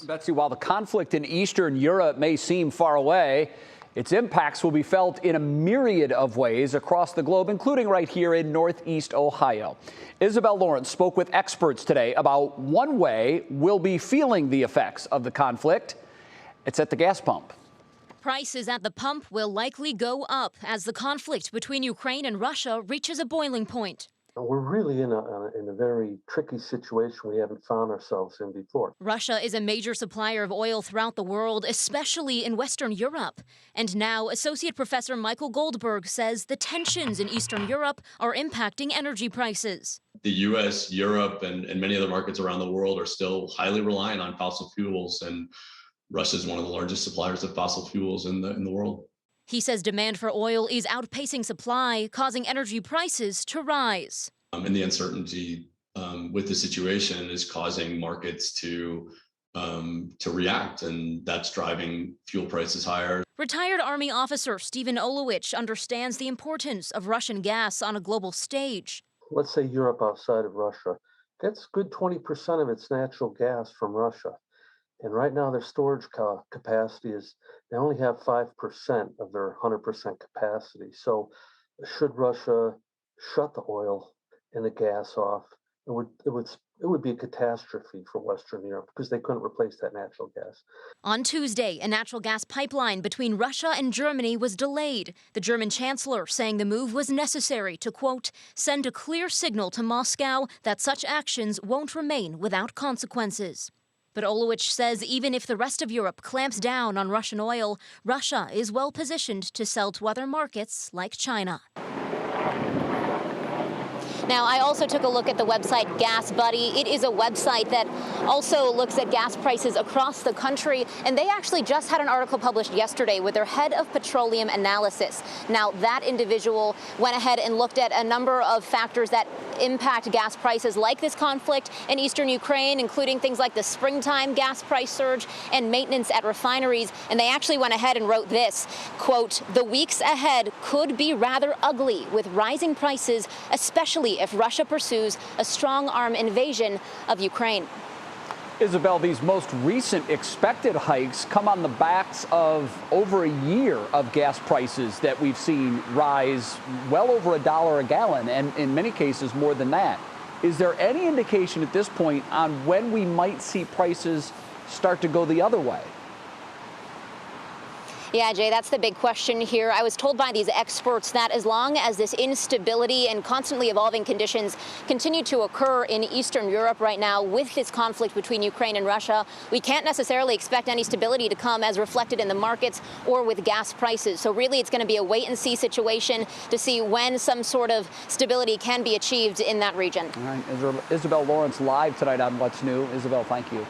Betsy, while the conflict in Eastern Europe may seem far away, its impacts will be felt in a myriad of ways across the globe, including right here in Northeast Ohio. Isabel Lawrence spoke with experts today about one way we'll be feeling the effects of the conflict. It's at the gas pump. Prices at the pump will likely go up as the conflict between Ukraine and Russia reaches a boiling point. We're really in a very tricky situation we haven't found ourselves in before. Russia is a major supplier of oil throughout the world, especially in Western Europe. And now Associate Professor Michael Goldberg says the tensions in Eastern Europe are impacting energy prices. The U.S., Europe, and many other markets around the world are still highly reliant on fossil fuels, and Russia is one of the largest suppliers of fossil fuels in the world. He says demand for oil is outpacing supply, causing energy prices to rise. And the uncertainty with the situation is causing markets to react, and that's driving fuel prices higher. Retired Army officer Stephen Olowich understands the importance of Russian gas on a global stage. Let's say Europe outside of Russia gets good 20% of its natural gas from Russia. And right now their storage capacity is, they only have 5% of their 100% capacity. So should Russia shut the oil and the gas off, it would be a catastrophe for Western Europe because they couldn't replace that natural gas. On Tuesday, a natural gas pipeline between Russia and Germany was delayed. The German chancellor saying the move was necessary to, quote, send a clear signal to Moscow that such actions won't remain without consequences. But Olowich says even if the rest of Europe clamps down on Russian oil, Russia is well positioned to sell to other markets like China. Now, I also took a look at the website Gas Buddy. It is a website that also looks at gas prices across the country, and they actually just had an article published yesterday with their head of petroleum analysis. Now, that individual went ahead and looked at a number of factors that impact gas prices, like this conflict in eastern Ukraine, including things like the springtime gas price surge and maintenance at refineries. And they actually went ahead and wrote this, quote, the weeks ahead could be rather ugly with rising prices, especially if Russia pursues a strong-arm invasion of Ukraine. Isabel, these most recent expected hikes come on the backs of over a year of gas prices that we've seen rise well over $1 a gallon, and in many cases more than that. Is there any indication at this point on when we might see prices start to go the other way? Yeah, Jay, that's the big question here. I was told by these experts that as long as this instability and constantly evolving conditions continue to occur in Eastern Europe right now with this conflict between Ukraine and Russia, we can't necessarily expect any stability to come as reflected in the markets or with gas prices. So really, it's going to be a wait-and-see situation to see when some sort of stability can be achieved in that region. All right, Isabel Lawrence live tonight on What's New. Isabel, thank you.